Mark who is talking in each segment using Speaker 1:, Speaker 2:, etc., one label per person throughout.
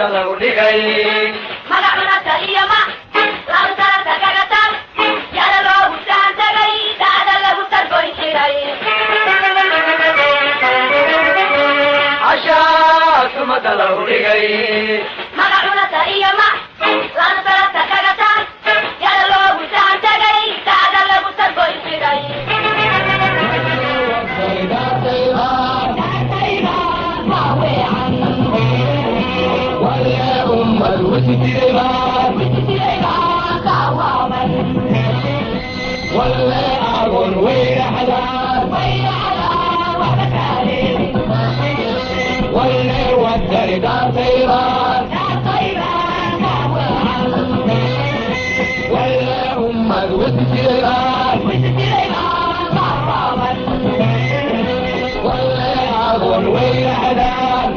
Speaker 1: لو دقي
Speaker 2: ملعنا تأيما لو ترى تكاكتا يا لو وسان تغي دادا لو تربوي حيراي
Speaker 1: عشاء ثم لو دقي
Speaker 2: ملعنا تأيما لو ترى تكاكتا يا لو وسان تغي دادا لو تربوي حيراي
Speaker 1: ولا أقول وين حلال ولا ودر دار طيران ولا أمد وسجيران ولا أقول وين حلال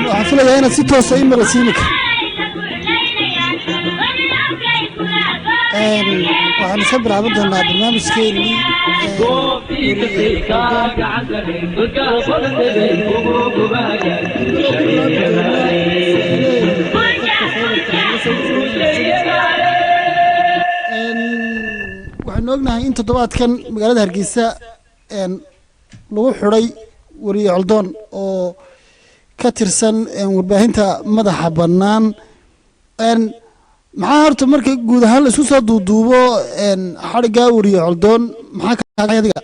Speaker 3: waxaan filayaa inaad si toosa ii marasiini kar waxaan iska bilaaban doonaa barnaamijkeennii ognahay in toddobaadkan magaalada Hargeysa lagu xidhay wariye Coldoon oo ka tirsan warbaahinta madaxa bannaan maxaa horta marka guud ahaan la isku soo duuduubo xadhigga wariye Coldoon maxaa ka hadlay adiga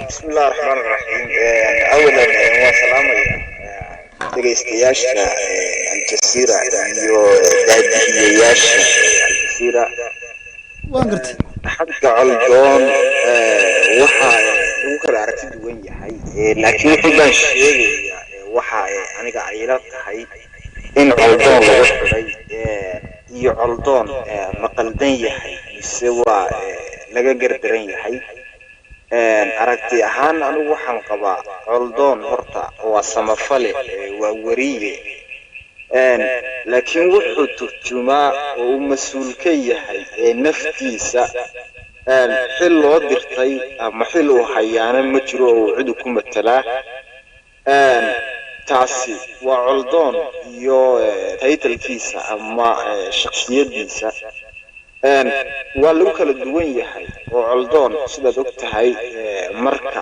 Speaker 4: بسم الله الرحمن الرحيم أولا وسلام دقيقياشا الجزيرة iyo daadiyaasha الجزيرة
Speaker 3: وانقرت
Speaker 4: حتى Coldoon waxa uu kala aragti duwan yahay laakiin xubban sheegaya waxa aniga ay la tahay in Coldoon lagu xidhay iyo Coldoon ma qaldan yahay mise waa laga gardaran yahay aragti ahaan anigu waxaan qabaa Coldoon horta waa samafale waa wariye laakiin wuxuu turjumaa oo mas'uul ka yahay naftiisa xil loo dirtay ama xil uu hayaana ma jiro oo cid ku matala taasi waa Coldoon iyo taytalkiisa ama shakhsiyadiisa waa lagu kala duwan yahay oo Coldoon sidaad og tahay marka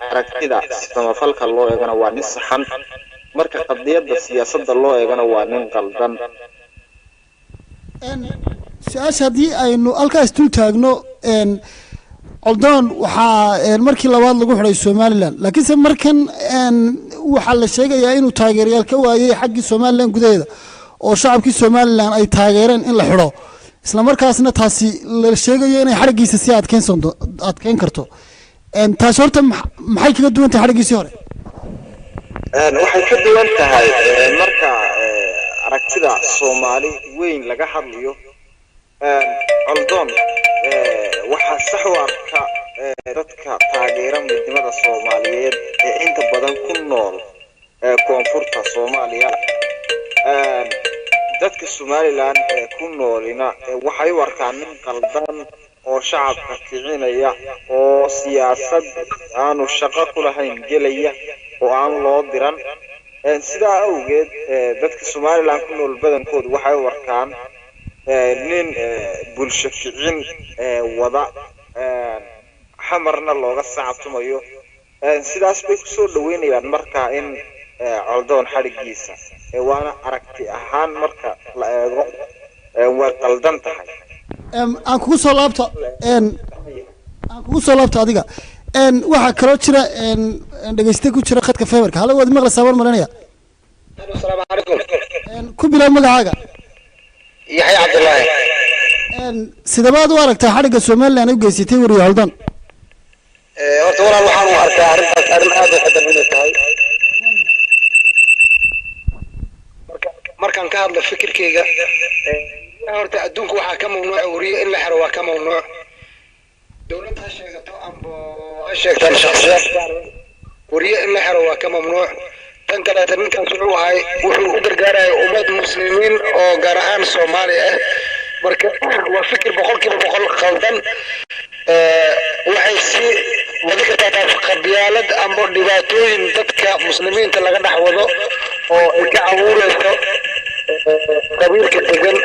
Speaker 4: aragtida samafalka loo eegana waa nin saxan marka qadiyada siyaasadda loo eegana waa nin qaldan
Speaker 3: su-aasha haddii aynu halkaas dul taagno Coldoon waxaa markii labaad lagu xidhay Somaliland laakiinse markan waxaa la sheegayaa inuu taageerayaal ka waayay xaggii Somaliland gudaheeda oo shacabkii Somaliland ay taageereen in la xidho isla markaasna taasi la sheegayo inay xarigiisa si adkeyn karto taas horta maxay kaga duwan tahay xarigiisii hore
Speaker 4: waxay ka duwan tahay marka aragtida Soomaali weyn laga hadlayo Coldoon waxa sax u arka dadka taageera midnimada Soomaaliyeed ee inta badan ku nool koonfurta Soomaaliya dadka Somaliland ku noolina waxay u arkaan nin qaldan oo shacabka kicinaya oo siyaasad aanu shaqo ku lahayn gelaya oo aan loo diran sidaa awgeed dadka Somaliland ku nool badankoodu waxay u arkaan nin bulsho kicin wada xamarna looga sacabtumayo sidaas bay ku soo dhaweynayaan marka in Coldoon xarigiisa waana aragti ahaan marka la eego waa qaldan tahay
Speaker 3: aan kugu soo laabto adiga waxa kala jira dhageyste ku jira khadka feebarka hal wad maqla sabar maranaya
Speaker 4: assalaamu calaykum
Speaker 3: ku bilaw magacaaga
Speaker 4: yaxay cabdullaahi
Speaker 3: sidabaad u aragtaa xariga Somaliland ay u geysatay wariye Coldoon
Speaker 4: horta walaal waxaan u arkaa arrintaas arrin aad u xadan inay tahay markaan ka hadlo fikirkeyga horta adduunku waxaa ka mamnuuc wariye in la xiro waa ka mamnuuc dowladda ha sheegato amba ha sheegtaan shakhsiyaad wariye in la xiro waa ka mamnuuc tan kaleeta ninkaas wuxuu ahay wuxuu u gargaaraya ummad muslimiin oo gaar ahaan Soomaali ah marka waa fikir boqolkiiba boqol qaldan waxay si wadi kartaa qabyaalad amba dhibaatooyin dadka muslimiinta laga dhex wado oo ay ka abuurayso qabiilka degan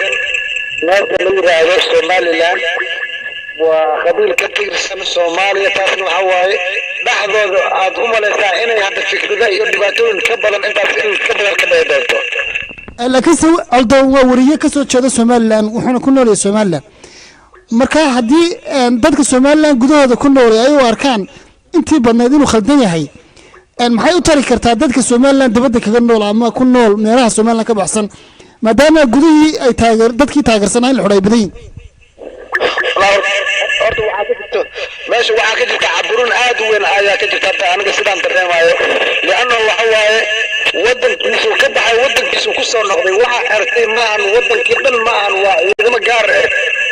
Speaker 4: naasa la yiraahdo Somaliland waa qabiil ka tirsan Soomaaliya taasna waxa waaye dhaxdooda aad u malaysaa inay hadda fikrada iyo dhibaatooyin ka badan intaas in ka badan ka dheedato
Speaker 3: laakiin Coldoon waa wariye ka soo jeeda Somaliland wuxuuna ku nool yahay Somaliland marka haddii dadka Somaliland gudahooda ku nool ay u arkaan intii badneed inuu khaldan yahay maxay u tari kartaa dadka Somaliland dibadda kaga nool ama ku nool meelaha Somaliland ka baxsan maadaama gudihii ay dadkii taageersanaa in la xidhay badan
Speaker 4: horta waxaa ka jirto meesha waxaa ka jirta caburin aad u weyn ayaa ka jirta aniga sidaan dareemayo lianna waxa waaye wadankiisu ka baxay wadankiisu ku soo noqday waxa xirtay maahan wadankii dhan maahan waa ciidamo gaar ah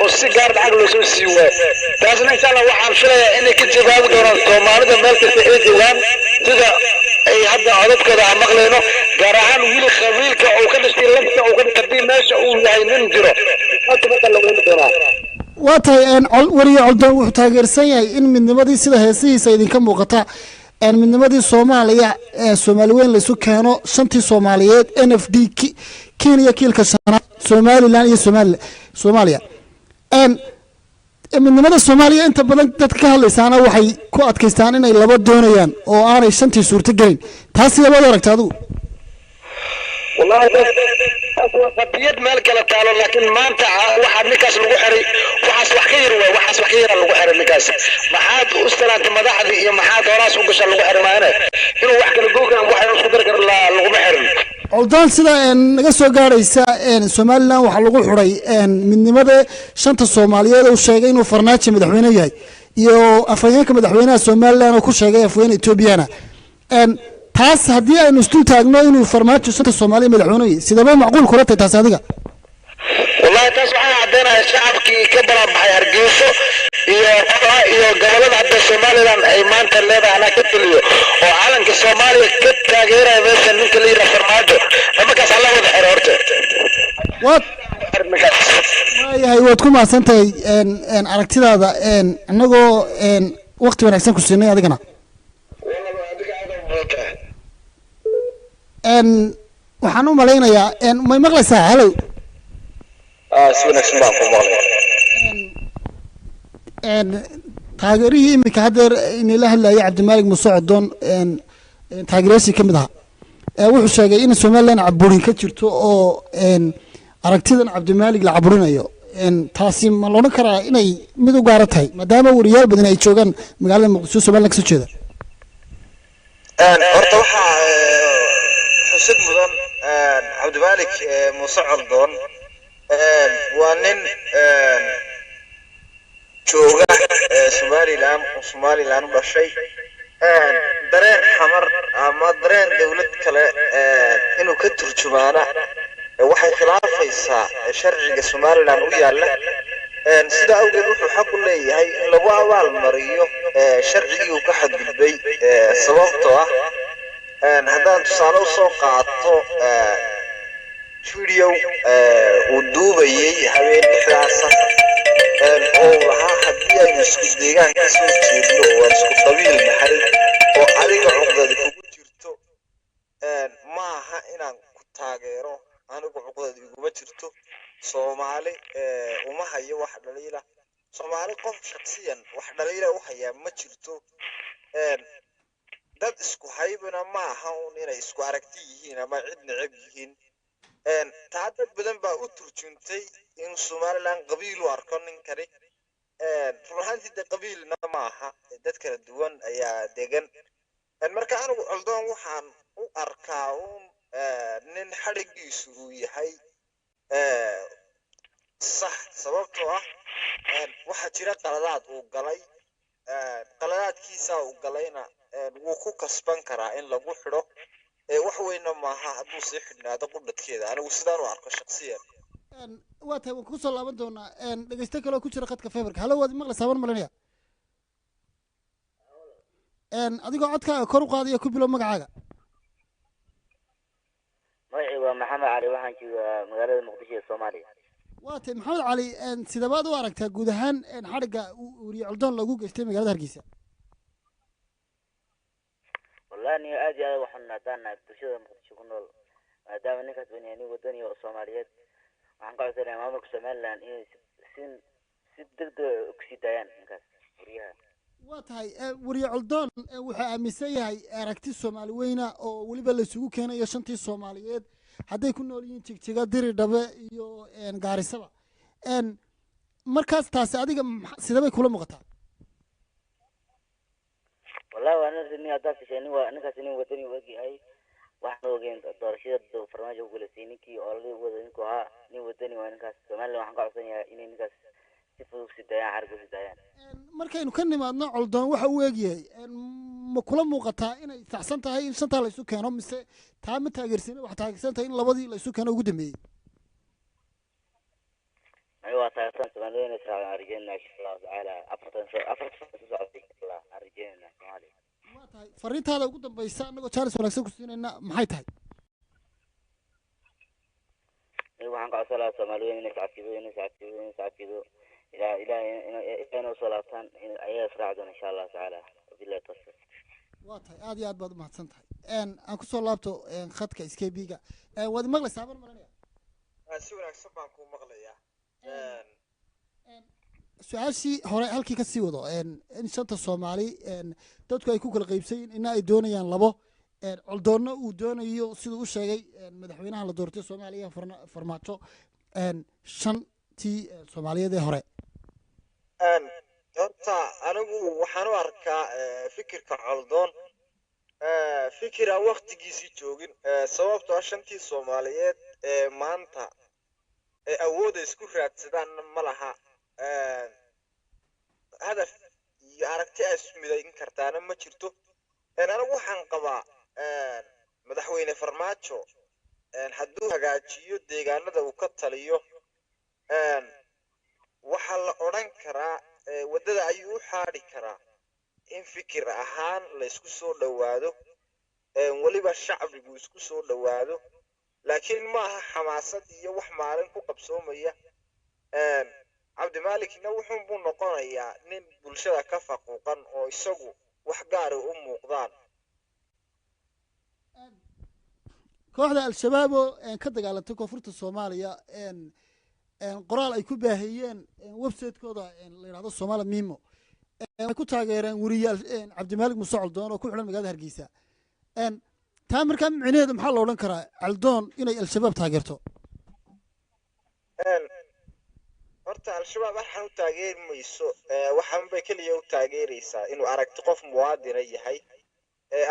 Speaker 4: oo si gaar lacag loo soo siiyo taasna insha Allah waxaan filayaa inay ka jawaabi doonaan Soomaalida meel kasta ay joogaan sida ay hadda codadkooda aan maqlayno gaar ahaan wili qabiilka oo ka dhashay lafta oo ka dhashay meesha uu yahay nin jiro hadda la weyn doonaa
Speaker 3: waatahay wariye Coldoon wuxuu taageersan yahay in midnimadii sida heesihiisa idinka muuqata midnimadii Soomaaliya Soomaali weyn la isu keeno shantii Soomaaliyeed NFD Kenya kiilka shanaad Somaliland iyo Soomaaliya midnimada Soomaaliya inta badan dadka ka hadlaysaana waxay ku adkaystaan inay laba doonayaan oo aanay shantii suurto galin taasi labada aragtay adigu
Speaker 4: والله قضية مالك لا تعالى لكن ما أنت واحد نكاس لو حري وحس وحكير وحس وحكير لو حري نكاس ما حد أستنا أنت ما ضحى يا ما حد راس وقش لو حري ما أنا إنه واحد لجوك واحد صدر كر لو محرم
Speaker 3: عودان سida naga soo gaaraysa Soomaaliland waxa lagu xuray midnimada shanta Soomaaliyeed oo sheegay inuu farnaajo madaxweyne yahay iyo afayeenka madaxweynaha Soomaaliland oo ku sheegay afayeen Ethiopiana taas hadii aynu istul taagno inuu farmaajo shanta Soomaaliyeed madaxweyne yahay sidaba macquul ku ratay taas adiga
Speaker 4: والله تصبح عندنا الشعب كي كبر بحير جيسو iyo gobolada hadda Soomaaliland ay maanta leedahay ana ka taliyo oo calanka Soomaaliya ka taageeray meesha ninka la yiraahdo farmaajo ama kaas Allah wada xiro horta
Speaker 3: yahay waad ku maasantahay aragtidaada anagoo waqti wanaagsan ku siinay adigana waxaan u maleynayaa may maqlaysaa halo
Speaker 4: si wanaagsan baan ku maqlay
Speaker 3: taageerihii imika haddeer inay la hadlayay Cabdimaalik Muuse Codoon taageeraysi ka mid ah wuxuu sheegay in Soomaaliland caburin ka jirto oo aragtidan Cabdimaalik la caburinayo taasi ma loo karaa inay mid u gaar tahay maadaama wariyaal badan ay joogaan magaalada Muqdisho Soomaaliland ka soo jeeda
Speaker 5: horta waxa xusid mudan Cabdimaalik Muuse Codoon waa nin jooga Somaliland dhashay dareen xamar ama dareen dawlad kale inuu ka turjumaana waxay khilaafaysaa sharciga Somaliland u yaala sida awgeed wuxuu xaq u leeyahay in lagu abaal mariyo sharcigii uu ka xadgudbay sababtoo ah haddaan tusaale u soo qaato video ودوبي حبيبي إحساسا أو حدي مسك ديجان كسر تيلو ومسك طويل محل وعليك عقدة كوجرتو ما ها إنا كتاجرو أنا كعقدة كوجرتو Soomaali uma hayo wax dhaliila Soomaali qof shakhsiyan wax dhaliila u haya ma jirto dad isku haybana ma aha inay isku aragti yihiin ama cid neceb yihiin taadad badan baa u turjuntay in Soomaaliland qabiil u arko ninkani ruuxantii qabiilna ma aha dad kala duwan ayaa degan marka anigu Codoon waxaan u arkaa nin xarigiisu uu yahay صح sababtoo ah waxa jira qaladaad uu galay qaladaadkiisa uu galayna wuu ku kasban karaa in lagu xiro wax weyn ma aha haduu si xidhnaado qudadkeeda anigu sidaan u arko shakhsiyan
Speaker 3: waa tahay waan ku soo laaban doonaa dhageysto kale oo ku jira khadka feebarka halo waad maqlaysaa waan malinaya adigoo codkaaga kor u qaadaya ku bilow magacaaga
Speaker 6: magacii waa Maxamed Cali waxaan joogaa magaalada Muqdisho ee Soomaaliya
Speaker 3: waatay Maxamed Cali sidabaad u aragtaa guud ahaan xariga wariye Codoon lagu geystay magaalada Hargeysa
Speaker 6: wallahi aad iyo aad waxaan naadana bulshada Muqdisho ku nool maadaama ninkaas baniyaani wadani oo Soomaaliyeed waxaan ka codsanayaa maamulka Somaliland inay si degdeg u sidayaan ninkaas wariyaha waa tahay wariye Codoon wuxuu aaminsan yahay aragti Soomaali weyna oo waliba la isugu keenayo shantii Soomaaliyeed hadday ku nool yihiin Jigjiga Diridhabe iyo Gaarisaba markaas taasi adiga sidaba kula muuqataa wallahi waan nin aad fiishay waa ninkaas nin wadani wagi waxaan ogeyn doorashada farmaajo ugu leeyahay ninkii oo la wada ninku ha nin wadani waa ninkaas Soomaaliland waxaan ka codsanayaa inay ninkaas si fudud sidayaan xargo sidayaan markaynu ka nimaadno Codoon waxa uu eegyahay ma kula muuqataa inay saxsan tahay in shanta la isu keeno mise taa ma taageersan wax taageersan tahay in labadii la isu keeno ugu dambeeyay aywa taageersan Soomaaliland israaciil arjeenna insha Allah taala afartan socodii Allah arjeenna Soomaaliland waa tahay fariintaada ugu dambaysa anagoo Charles wanaagsan ku siinayna maxay tahay waxaan ka codsanayaa Soomaaliland inay sacadiyo إلى إنه صلاتان أيه فرعدون إن شاء الله تعالى وبالله توفيق. واضح هذه أدبر ما تصنتها أنكو صلابتو خدك إسكيبيجا وهذا مغلى سافر مرنيا.
Speaker 5: سوينا سبعة كم مغلى
Speaker 3: su-aashii hore halkii ka sii wado in shanta soomaali dadku ay ku kala qaybsan yihiin ina ay doonayaan labo coldoonna uu doonayo siduu u sheegay madaxweynaha la doortay soomaaliya farmaajo shantii soomaaliyeed ee hore
Speaker 5: horta anigu waxaan u arkaa fikirka coldoon fikir aan waqtigiisii joogin sababtoo ah shantii soomaaliyeed ee maanta ee awooda isku raadsadaanna ma laha hadaf iyo aragti ay isu midayn kartaana ma jirto anigu waxaan qabaa madaxweyne farmaajo hadduu hagaajiyo deegaanada uu ka taliyo waxaa la odhan karaa waddada ayuu u xaadhi karaa in fikir ahaan la isku soo dhowaado weliba shacbigu isku soo dhowaado laakiin ma aha xamaasad iyo wax maalin ku qabsoomaya cabdimaalikna wuxuunbuu noqonayaa nin bulshada ka faquuqan oo isagu wax gaara u muuqdaan
Speaker 3: kooxda al-shabaab oo ka dagaalantay koonfurta soomaaliya qoraal ay ku baahiyeen website-kooda la yidhahdo soomaali mimo ay ku taageereen weriyaal cabdimaalik muuse coldoon oo ku xidhan magaalada hargeysa taa markaa micnaheedu maxaa la odhan karaa coldoon inay al-shabaab taageerto
Speaker 5: horta al-shabaab waxaan u taageeri mayso waxaan bay keliya u taageeraysaa inuu aragti qof muwaadina yahay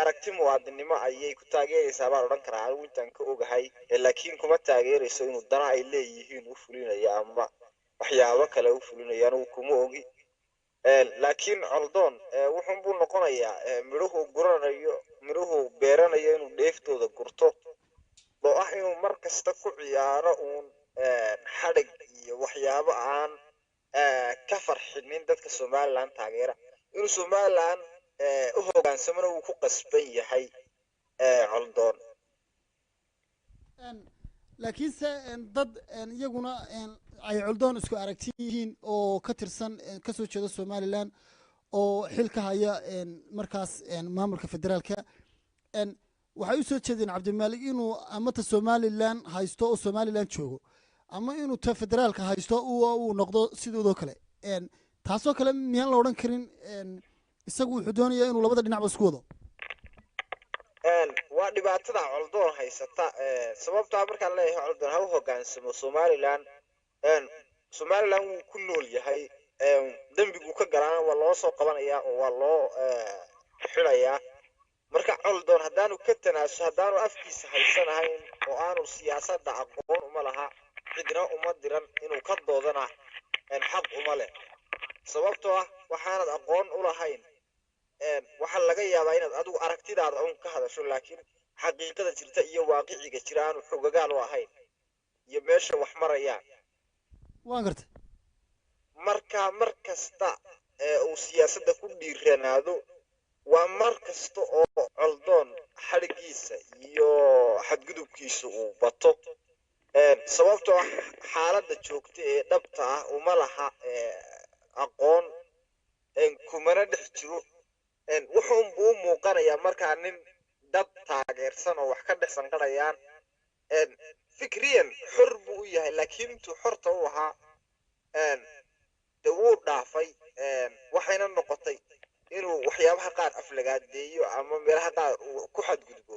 Speaker 5: aragti muwaadinnimo ayay ku taageeraysaa baan odhan karaa anigu intaan ka ogahay laakiin kuma taageerayso inuu dana ay leeyihiin u fulinayo ama waxyaabo kale u fulinayo anigu kuma ogi laakiin coldoon wuxuunbuu noqonayaa midhuhu beeranayo inuu dheeftooda gurto oo ah inuu mar kasta ku ciyaaro uun xadhig iyo waxyaabo aan ka farxinin dadka somalilan taageera inuu somalilan u hogaansamana wuu ku qasban yahay coldoon
Speaker 3: laakiinse dad iyaguna ay coldoon isku aragti yihiin oo ka tirsan kasoo jeeda somalilan oo xil ka haya markaas maamulka federaalka waxay u soo jeedeen cabdimaalik inuu amata somalilan haysto oo somalilan joogo ama inuu ta federaalka haysto uu noqdo sidoodoo kale taasoo kale miyaan la odhan karin isagu wuxuu doonayaa inuu labada dhinacba isku wado
Speaker 5: waa dhibaatada coldoon haysata sababtaa markaan leeyahay coldoon ha u hogaansamo somalilan somalilan wuu ku nool yahay dembiguu ka galaana waa loo soo qabanayaa oo waa loo xidayaa marka coldoon haddaanu ka tanaaso haddaanu afkiisa haysanahayn oo aanu siyaasadda aqoon uma laha cidna uma diran inuu ka doodana xaq uma leh sababtoo ah waxaanad aqoon u lahayn waxaa laga yaabaa inaad adigu aragtidaada uun ka hadasho laakiin xaqiiqada jirta iyo waaqiciga jira aanu xogagaal u ahayn iyo meesha wax marayaan
Speaker 3: waan gartay
Speaker 5: marka mar kasta uu siyaasadda ku dhiiranaado waa mar kasta oo coldoon xadhigiisa iyo xadgudubkiisa uu bato sababtoo ah xaaladda joogta ee dhabta ah uma laha aqoon kumana dhex jiro wuxuunbuu u muuqanayaa markaa nin dad taageersan oo wax ka dhex sanqadhayaan fikriyan xor buu u yahay laakiin intuu xorta u ahaa de wuu dhaafay waxayna noqotay inuu waxyaabaha qaar aflagaadeeyo ama meelaha qaar uu ku xadgudbo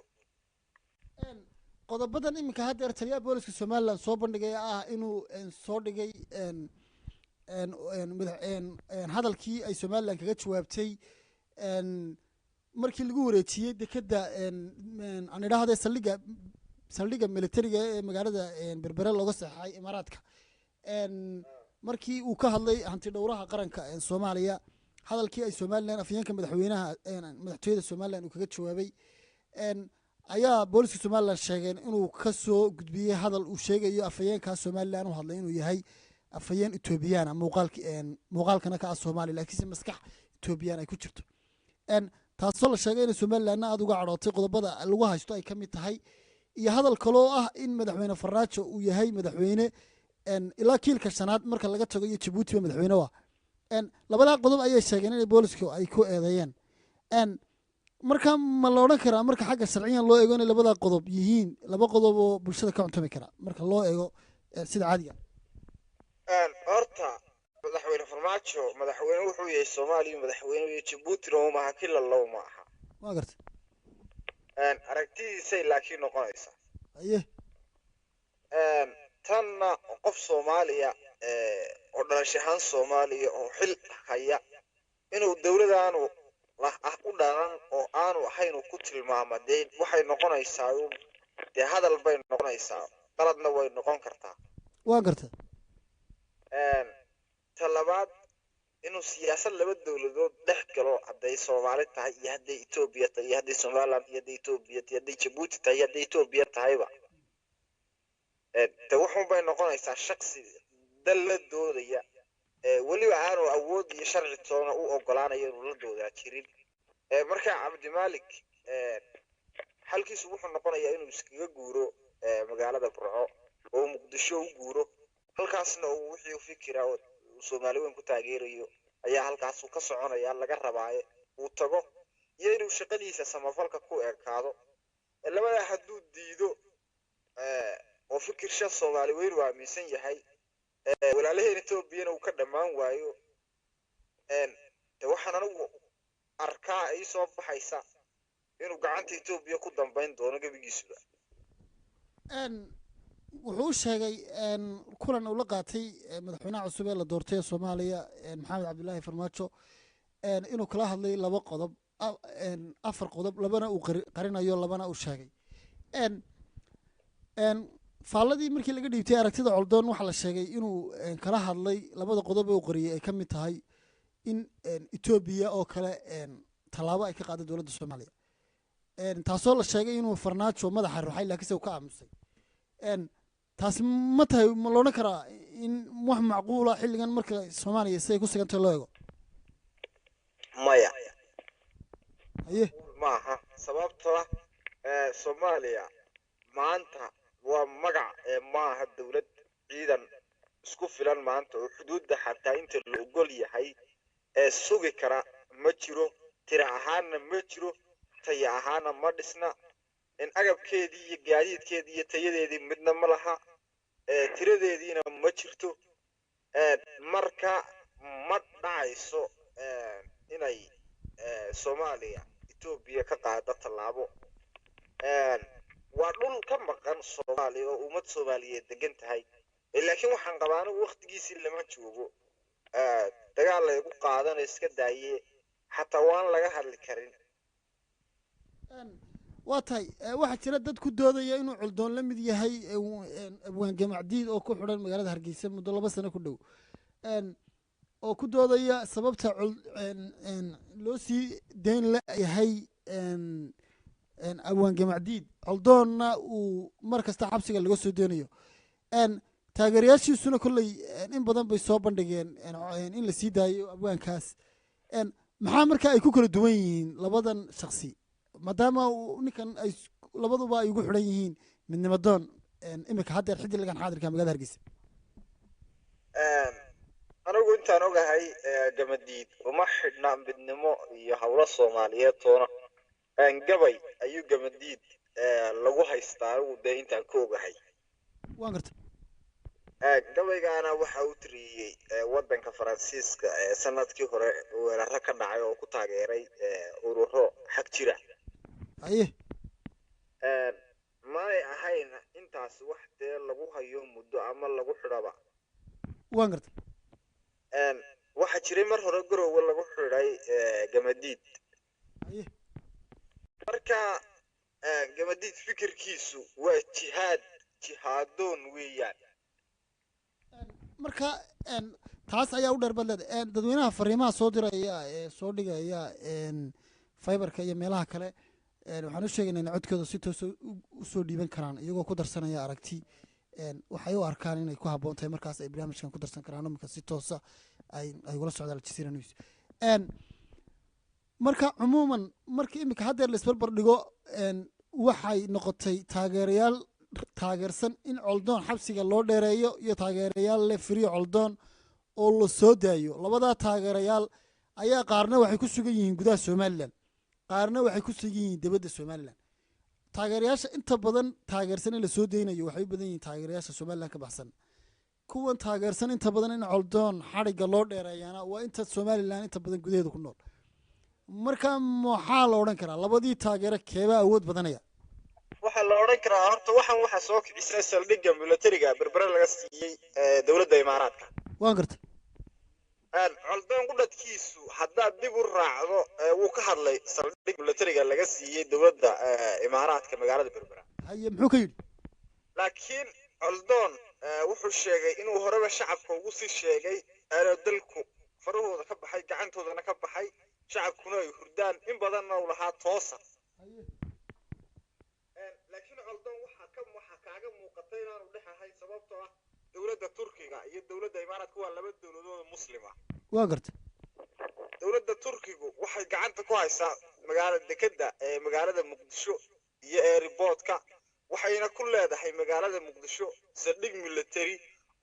Speaker 3: qodobadan iminka haddeer taliyaha booliska somalilan soo bandhigay ah inuu soo dhigay hadalkii ay somalilan kaga jawaabtay markii lagu wareejiyey dekeda aan idhaahde saldhigga militariga ee magaalada berbere looga saxeexay imaaraadka markii uu ka hadlay hanti dhowraha qaranka soomaaliya hadalkii ay somalilan afhayeenka madaxweynaha madaxtooyada somalilan uu kaga jawaabay ayaa booliska somalilan sheegeen inuu ka soo gudbiyey hadal uu sheegayo afhayeenkaa somalilan u hadlay inuu yahay afhayeen etoobiyana muuqaalkana ka ah soomaaliya laakiinse maskax etoobiyaan ay ku jirto taasoo la sheegay inay somalilanna aada uga cadhootay qodobada lagu haysto ay ka mid tahay iyo hadal kaloo ah in madaxweyne farmaajo uu yahay madaxweyne ilaa kiilka shanaad marka laga tago iyo jabuutiba madaxweyne waa labadaa qodob ayay sheegeen inay boolisku ay ku eedeeyeen marka ma la odhan karaa marka xagga sharciyan loo eego inay labadaa qodob yihiin laba qodob oo bulshada ka cuntumi kara marka loo eego sida caadiga
Speaker 5: horta madaxweyne farmaajo madaxweyne wuxuu yahay Soomaaliya madaxweyne iyo Djibouti ma aha kila low ma aha
Speaker 3: waa gartay
Speaker 5: aragtidiisa laakiin noqonaysa
Speaker 3: aye
Speaker 5: tanna qof Soomaaliya oo dhalashahan Soomaaliya oo xil haya inuu dawladdaanu u dharan oo aanu ahayn ku tilmaamadeen waxay noqonaysaa hadal bay noqonaysaa qaladna way noqon kartaa
Speaker 3: waa gartay
Speaker 5: talabaad inuu siyaasad laba dawladood dhex galo haday Soomaali tahay iyo haday Itoobiya tahay iyo haday Soomaaliland iyo haday Itoobiya iyo haday Djibouti tahay iyo haday Itoobiya tahayba wuxuu bay noqonaysaa shakhsi daladoodaya waliba aanu awood iyo sharci toona u ogolaanayo inuu la doodaa jirin marka Cabdi Maalik halkiisu wuxuu noqonayaa inuu iskaga guuro magaalada Burco oo Muqdisho u guuro halkaasna uu wixii fikira oo Soomaali weyn ku taageerayo ayaa halkaas ka soconaya laga rabaaye uu tago iyo inuu shaqadiisa samafalka ku eekaado labada haduu diido oo fikirsha Soomaali weyn waa aaminsan yahay walaalaheen Itoobiya uu ka dhamaan waayo waxaan anigu arkaa ay soo baxaysa inuu gacanta Itoobiya ku dambeyn doono gabigiisuba
Speaker 3: wuxuu sheegay kulan uu la qaatay madaxweynaha cusub ee la doortay Soomaaliya Maxamed Cabdullaahi Farmaajo inuu kala hadlay laba qodob afar qodob labana uu qarinayo labana uu sheegay faaladii markii laga dhiibtay aragtida Coldoon waxa la sheegay inuu kala hadlay labada qodob ee uu qariyay ay kamid tahay in Itoobiya oo kale talaabo ay ka qaaday dawladda Soomaaliya taasoo la sheegay inuu Farmaajo madaxa ruuxay laakiin uu ka aamusay taas ma tahay ma loona karaa in wax macquul ah xilligan marka Soomaaliya say ku sagantay loo eego
Speaker 5: maya
Speaker 3: aye
Speaker 5: maaha sababtoo Soomaaliya maanta waa magac maaha dawlad ciidan isku filan maanta oo xuduudda xataa inta la ogol yahay sugi kara ma jiro tira ahaana ma jiro taya ahaana ma dhisna in agabkeedii iyo gaadiidkeedii iyo tayadeedii midna ma laha tiradeediina ma jirto marka ma dhacayso inay Soomaaliya Itoobiya ka qaado talaabo waa dhul ka maqan Soomaaliya oo ummad Soomaaliyeed degan tahay laakiin waxaan qabaa waqtigiisii lama joogo dagaal la igu qaadan iska daayay hatta waan laga hadli karin
Speaker 3: waa tahay waxa jira dad ku doodaya inuu Coldoon la mid yahay abwaan Gamacdiid oo ku xidhan magaalada Hargeysa muddo 2 sano ku dhow oo ku doodaya sababta loo sii deyn la yahay abwaan Gamacdiid Coldoonna uu markasta xabsiga laga soo deenayo taageerayaashiisuna kullay in badan bay soo bandhigeen in la sii daayo abwaankaas maxaa marka ay ku kala duwan yihiin labadan shakhsi maadaama ninkan ay labaduba ay ugu xidhan yihiin midnimo doon imika haddeer xilligan xaadirka magaalada Hargeysa
Speaker 5: anigu intaan ogahay Gamacdiid uma xidhna midnimo iyo hawlo Soomaaliyeed toona gabay ayuu Gamacdiid lagu haystaa uu intaan ka ogahay
Speaker 3: waan gartay
Speaker 5: gabaygaana waxa uu tiriyay wadanka Faransiiska sanadkii hore weerar ka dhacay oo ku taageeray ururo xaq jira
Speaker 3: aye
Speaker 5: ma ahayn intaas wax lagu hayo muddo ama lagu xidhaba
Speaker 3: waan gartay
Speaker 5: waxa jiray mar hore garoowe lagu xidhay Gamacdiid
Speaker 3: aye
Speaker 5: marka Gamacdiid fikirkiisu waa jihaadoon weeyaan
Speaker 3: marka taas ayaa u dheerbadled dadweynaha fariimaha soo diraya soo dhigaya fiberka iyo meelaha kale waxaan u sheegaynaa in codkooda si toos u soo dhiiban karaan iyagoo ku darsanaya aragti waxay u arkaan inay ku habboon tahay markaas ay barnaamijkan ku darsan karaan marka si toosa ay ula socdaan Al-Jazeera News marka cumuuman markii imika haddeer la isbarbar dhigo waxay noqotay taageerayaal taageersan in Coldoon xabsiga loo dheereeyo iyo taageerayaal le firiyo Coldoon oo la soo daayo labada taageerayaal ayaa qaarna waxay ku sugan yihiin gudaha Soomaaliland qaarna waxay ku sugan yihiin dibadda Soomaaliland taageerayaasha inta badan taageersan in la soo deynayo waxay u badan yihiin taageerayaasha Soomaaliland ka baxsan kuwan taageersan inta badan in coldoon xadhigga loo dheereeyaana waa inta somalilan inta badan gudaheeda ku nool marka maxaa la odhan karaa labadii taageero keebaa awood badanaya
Speaker 5: waxaa la odhan karaa horta waxaa soo kicisay saldhigga militariga berbere laga siiyey dowladda imaaraadka
Speaker 3: waan gartay
Speaker 5: coldoon qudhadkiisu haddaad dib u raacdo wuu ka hadlay saldhig militariga laga siiyey dowladda imaaraadka magaalada berbera
Speaker 3: haye muxuu ka yidhi
Speaker 5: laakiin coldoon wuxuu sheegay inuu horeba shacabka ugu sii sheegay dalku farahooda ka baxay gacantoodana ka baxay shacabkuna ay hurdaan in badanna uu lahaa toosa laakiin coldoon waxaa kaaga muuqatay inaanu dhex ahayn sababtoo ah dowladda turkiga iyo dowladda imaaraadka waa laba dowladood muslima
Speaker 3: waa gartay
Speaker 5: dowladda turkigu waxay gacanta ku haysaa dekeda magaalada muqdisho iyo airportka waxayna ku leedahay magaalada muqdisho saldhig military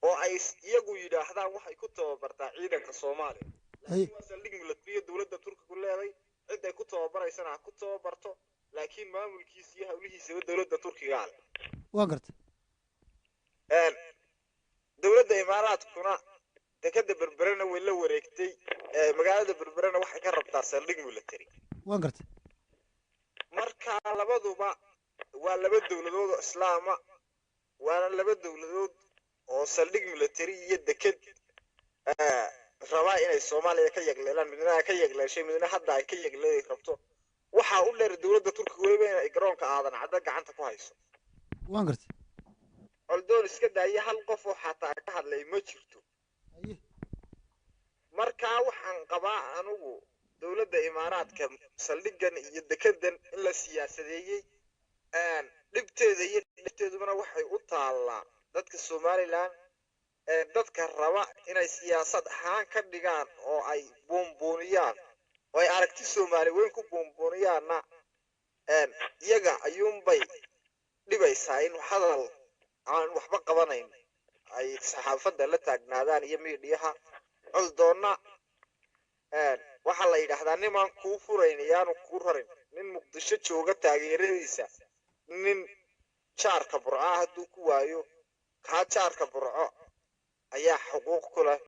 Speaker 5: oo ay iyagu yidhaahdaan waxay ku tababartaa ciidanka soomaaliya laakiin waa saldhig military dowladda turkigu leeday cid ay ku tababaraysana ha ku tababarto laakiin maamulkiisa iyo hawlihiisaba dowladda turkiga ale
Speaker 3: waa gartay
Speaker 5: dowladda imaaraadkuna dekeda berberena way la wareegtay magaalada berberena waxay ka rabtaa saldhig military
Speaker 3: waan gartay
Speaker 5: marka labaduba waa laba dowladood oo islaama waana laba dowladood oo saldhig military iyo deked rabaa inay soomaaliya ka yagleelaan midna ka yagleeshay midna hadda ay ka yagleeday rabto waxaa u dheer dowladda turkiga weliba inay garoonka aadan cadda gacanta ku hayso
Speaker 3: waan gartay
Speaker 5: coldoon iska daaya hal qof oo xataa ka hadlay ma jirto markaa waxaan qabaa anigu dowladda imaaraadka saldhiggan iyo dekedan in la siyaasadeeyey dhibteeda iyo dhibteeduna waxay u taallaa dadka somalilan dadka raba inay siyaasad ahaan ka dhigaan oo ay buunbuuniyaan oo ay aragti soomaali weyn ku buunbuuniyaanna iyaga ayuunbay dhibaysaa in hadal aan waxba qabanayn ay saxaafadda la taagnaadaan iyo miidhiyaha coldoonna waxaa la yidhaahdaa nimaan kuu furayn iyaanu kuu rarin nin muqdisho jooga taageeradiisa nin jaarka burca hadduu ku waayo kaa jaarka burco ayaa xuquuq ku leh